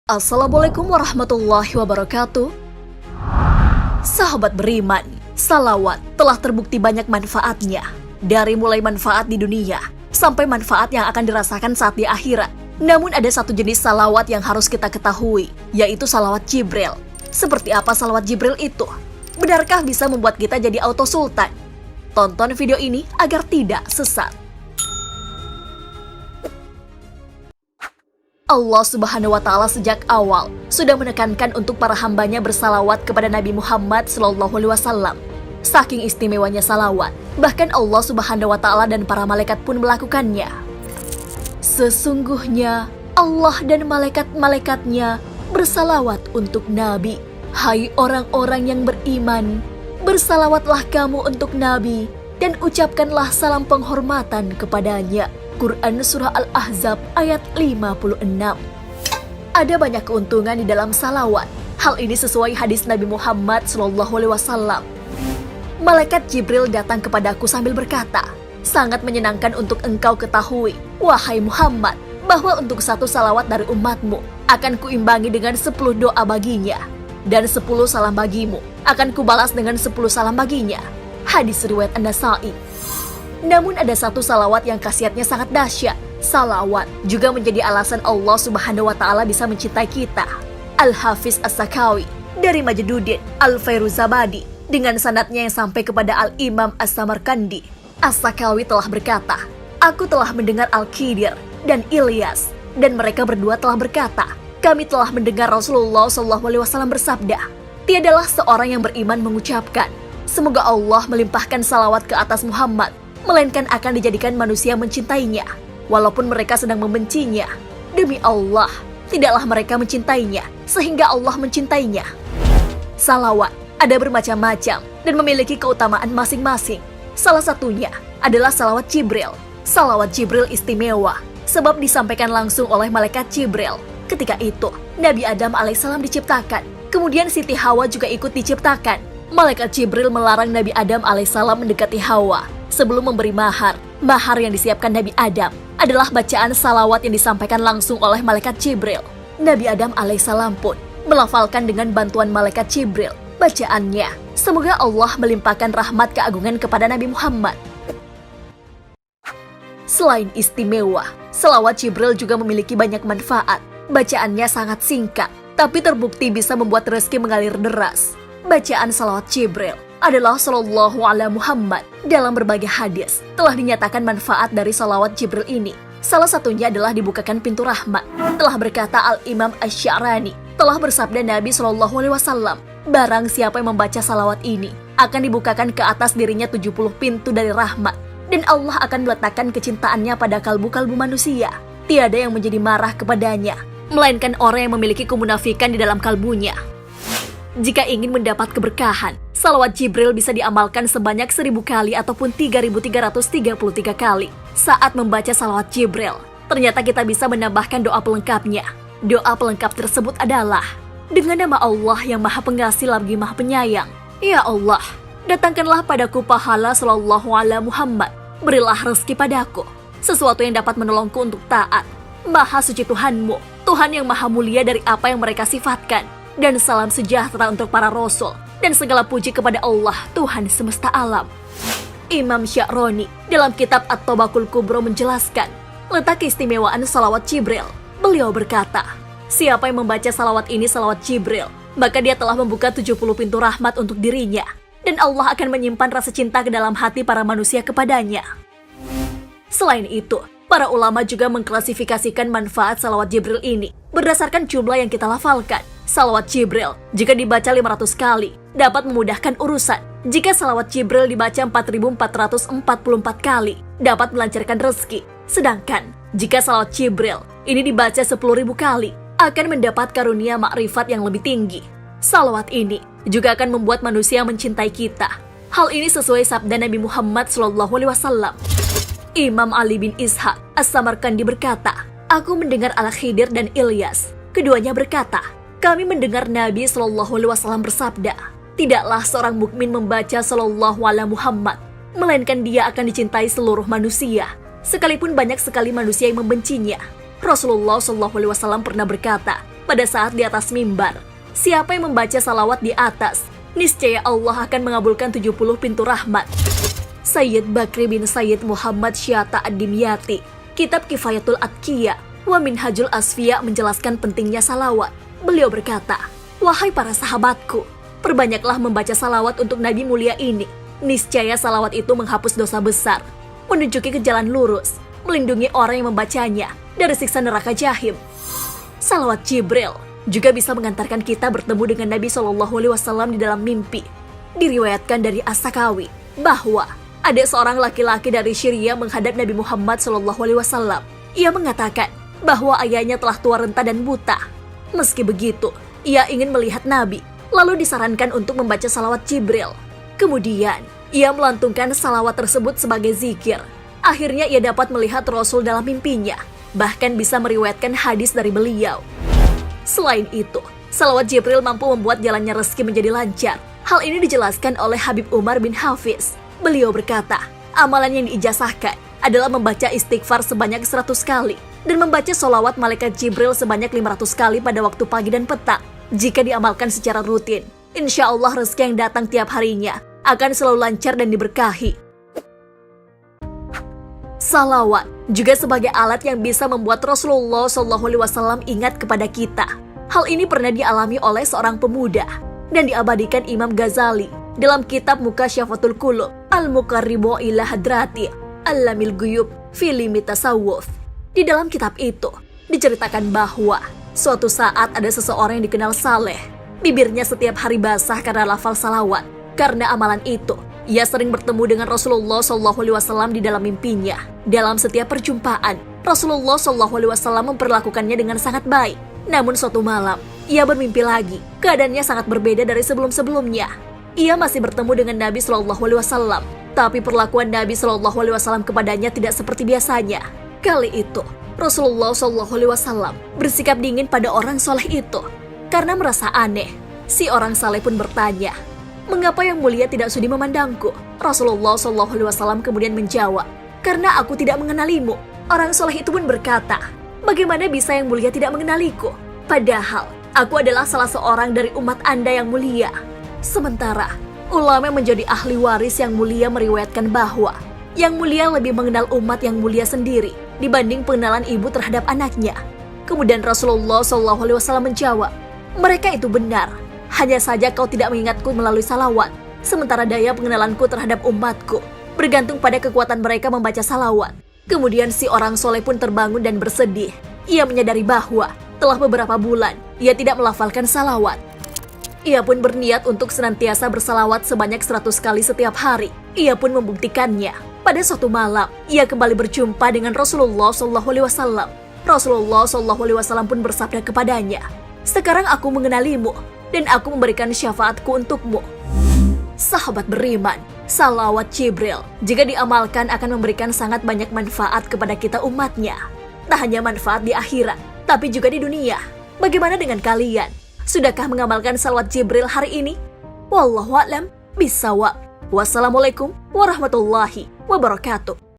Assalamualaikum warahmatullahi wabarakatuh. Sahabat beriman, salawat telah terbukti banyak manfaatnya. Dari mulai manfaat di dunia, sampai manfaat yang akan dirasakan saat di akhirat. Namun ada satu jenis salawat yang harus kita ketahui, yaitu salawat Jibril. Seperti apa salawat Jibril itu? Benarkah bisa membuat kita jadi auto sultan? Tonton video ini agar tidak sesat. Allah Subhanahu wa Ta'ala sejak awal sudah menekankan untuk para hambanya bersalawat kepada Nabi Muhammad SAW. Saking istimewanya salawat, bahkan Allah Subhanahu wa Ta'ala dan para malaikat pun melakukannya. Sesungguhnya Allah dan malaikat-malaikatnya bersalawat untuk Nabi. Hai orang-orang yang beriman, bersalawatlah kamu untuk Nabi dan ucapkanlah salam penghormatan kepadanya. Quran Surah Al-Ahzab ayat 56. Ada banyak keuntungan di dalam salawat. Hal ini sesuai hadis Nabi Muhammad SAW. Malaikat Jibril datang kepadaku sambil berkata, "Sangat menyenangkan untuk engkau ketahui, wahai Muhammad, bahwa untuk satu salawat dari umatmu akan kuimbangi dengan 10 doa baginya, dan 10 salam bagimu akan kubalas dengan 10 salam baginya." Hadis riwayat An-Nasa'i. Namun ada satu salawat yang khasiatnya sangat dahsyat. Salawat juga menjadi alasan Allah Subhanahu wa Ta'ala bisa mencintai kita. Al-Hafiz As-Sakawi dari Majduddin Al-Fairuzabadi dengan sanadnya yang sampai kepada Al-Imam As-Samarkandi. As-Sakawi telah berkata, "Aku telah mendengar Al-Khidir dan Ilyas, dan mereka berdua telah berkata, kami telah mendengar Rasulullah SAW bersabda, tiadalah seorang yang beriman mengucapkan, semoga Allah melimpahkan salawat ke atas Muhammad, melainkan akan dijadikan manusia mencintainya, walaupun mereka sedang membencinya. Demi Allah, tidaklah mereka mencintainya, sehingga Allah mencintainya." Salawat ada bermacam-macam dan memiliki keutamaan masing-masing. Salah satunya adalah salawat Jibril. Salawat Jibril istimewa, sebab disampaikan langsung oleh malaikat Jibril. Ketika itu, Nabi Adam alaihissalam diciptakan, kemudian Siti Hawa juga ikut diciptakan. Malaikat Jibril melarang Nabi Adam alaihissalam mendekati Hawa sebelum memberi mahar. Mahar yang disiapkan Nabi Adam adalah bacaan salawat yang disampaikan langsung oleh malaikat Jibril. Nabi Adam alaihissalam pun melafalkan dengan bantuan malaikat Jibril bacaannya, semoga Allah melimpahkan rahmat keagungan kepada Nabi Muhammad. Selain istimewa, salawat Jibril juga memiliki banyak manfaat. Bacaannya sangat singkat, tapi terbukti bisa membuat rezeki mengalir deras. Bacaan salawat Jibril adalah Sallallahu ala Muhammad. Dalam berbagai hadis telah dinyatakan manfaat dari salawat Jibril ini. Salah satunya adalah dibukakan pintu rahmat. Telah berkata Al-Imam Asy-Sya'rani, telah bersabda Nabi SAW, barang siapa yang membaca salawat ini akan dibukakan ke atas dirinya 70 pintu dari rahmat, dan Allah akan meletakkan kecintaannya pada kalbu-kalbu manusia. Tiada yang menjadi marah kepadanya, melainkan orang yang memiliki kemunafikan di dalam kalbunya. Jika ingin mendapat keberkahan, salawat Jibril bisa diamalkan sebanyak 1000 kali ataupun 3333 kali. Saat membaca salawat Jibril, ternyata kita bisa menambahkan doa pelengkapnya. Doa pelengkap tersebut adalah, dengan nama Allah yang Maha Pengasih lagi Maha Penyayang. Ya Allah, datangkanlah padaku pahala Sallallahu ala Muhammad. Berilah rezeki padaku, sesuatu yang dapat menolongku untuk taat. Maha suci Tuhanmu, Tuhan yang maha mulia dari apa yang mereka sifatkan. Dan salam sejahtera untuk para rasul, dan segala puji kepada Allah, Tuhan semesta alam. Imam Sya'rani dalam kitab At-Tabaqul Kubro menjelaskan letak keistimewaan salawat Jibril. Beliau berkata, siapa yang membaca salawat ini salawat Jibril, maka dia telah membuka 70 pintu rahmat untuk dirinya, dan Allah akan menyimpan rasa cinta ke dalam hati para manusia kepadanya. Selain itu, para ulama juga mengklasifikasikan manfaat salawat Jibril ini berdasarkan jumlah yang kita lafalkan. Salawat Jibril, jika dibaca 500 kali, dapat memudahkan urusan. Jika salawat Jibril dibaca 4444 kali, dapat melancarkan rezeki. Sedangkan, jika salawat Jibril ini dibaca 10.000 kali, akan mendapat karunia makrifat yang lebih tinggi. Salawat ini juga akan membuat manusia mencintai kita. Hal ini sesuai sabda Nabi Muhammad SAW. Imam Ali bin Ishaq As-Samarkandi berkata, aku mendengar Al-Khidir dan Ilyas. Keduanya berkata, kami mendengar Nabi SAW bersabda, tidaklah seorang mukmin membaca Sallallahu ala Muhammad, melainkan dia akan dicintai seluruh manusia, sekalipun banyak sekali manusia yang membencinya. Rasulullah SAW pernah berkata, pada saat di atas mimbar, siapa yang membaca salawat di atas, niscaya Allah akan mengabulkan 70 pintu rahmat. Sayyid Bakri bin Sayyid Muhammad Syatta Ad-Dimyati, Kitab Kifayatul Atqiya wa Minhajul Asfiya menjelaskan pentingnya salawat. Beliau berkata, "Wahai para sahabatku, perbanyaklah membaca salawat untuk Nabi mulia ini. Niscaya salawat itu menghapus dosa besar, menunjuki ke jalan lurus, melindungi orang yang membacanya dari siksa neraka jahim." Salawat Jibril juga bisa mengantarkan kita bertemu dengan Nabi SAW di dalam mimpi. Diriwayatkan dari As-Sakawi bahwa ada seorang laki-laki dari Syria menghadap Nabi Muhammad SAW. Ia mengatakan bahwa ayahnya telah tua renta dan buta. Meski begitu, ia ingin melihat Nabi, lalu disarankan untuk membaca salawat Jibril. Kemudian, ia melantunkan salawat tersebut sebagai zikir. Akhirnya ia dapat melihat Rasul dalam mimpinya, bahkan bisa meriwayatkan hadis dari beliau. Selain itu, salawat Jibril mampu membuat jalannya rezeki menjadi lancar. Hal ini dijelaskan oleh Habib Umar bin Hafiz. Beliau berkata, amalan yang diijazahkan adalah membaca istighfar sebanyak 100 kali dan membaca sholawat malaikat Jibril sebanyak 500 kali pada waktu pagi dan petang. Jika diamalkan secara rutin, insya Allah rezeki yang datang tiap harinya akan selalu lancar dan diberkahi. Salawat juga sebagai alat yang bisa membuat Rasulullah SAW ingat kepada kita. Hal ini pernah dialami oleh seorang pemuda dan diabadikan Imam Ghazali dalam kitab Mukasyafatul Qulub, Al-Muqarribu ila Hadrati, Al-Lamil Guyub, Filimi Tasawuf. Di dalam kitab itu, diceritakan bahwa suatu saat ada seseorang yang dikenal saleh. Bibirnya setiap hari basah karena lafal salawat. Karena amalan itu, ia sering bertemu dengan Rasulullah SAW di dalam mimpinya. Dalam setiap perjumpaan, Rasulullah SAW memperlakukannya dengan sangat baik. Namun suatu malam, ia bermimpi lagi. Keadaannya sangat berbeda dari sebelum-sebelumnya. Ia masih bertemu dengan Nabi SAW, tapi perlakuan Nabi SAW kepadanya tidak seperti biasanya. Kali itu, Rasulullah SAW bersikap dingin pada orang soleh itu. Karena merasa aneh, si orang saleh pun bertanya, "Mengapa yang mulia tidak sudi memandangku?" Rasulullah SAW kemudian menjawab, "Karena aku tidak mengenalimu." Orang soleh itu pun berkata, "Bagaimana bisa yang mulia tidak mengenaliku? Padahal aku adalah salah seorang dari umat Anda yang mulia." Sementara, ulama yang menjadi ahli waris yang mulia meriwayatkan bahwa yang mulia lebih mengenal umat yang mulia sendiri dibanding pengenalan ibu terhadap anaknya. Kemudian Rasulullah SAW menjawab, "Mereka itu benar, hanya saja kau tidak mengingatku melalui salawat, sementara daya pengenalanku terhadap umatku bergantung pada kekuatan mereka membaca salawat." Kemudian si orang soleh pun terbangun dan bersedih. Ia menyadari bahwa telah beberapa bulan ia tidak melafalkan salawat. Ia pun berniat untuk senantiasa bersalawat sebanyak 100 kali setiap hari. Ia pun membuktikannya. Pada suatu malam, ia kembali berjumpa dengan Rasulullah SAW. Rasulullah SAW pun bersabda kepadanya, "Sekarang aku mengenalimu, dan aku memberikan syafaatku untukmu." Sahabat beriman, salawat Jibril jika diamalkan akan memberikan sangat banyak manfaat kepada kita umatnya. Tak hanya manfaat di akhirat, tapi juga di dunia. Bagaimana dengan kalian? Sudahkah mengamalkan salawat Jibril hari ini? Wallahu a'lam bishawab. Wassalamualaikum warahmatullahi wabarakatuh.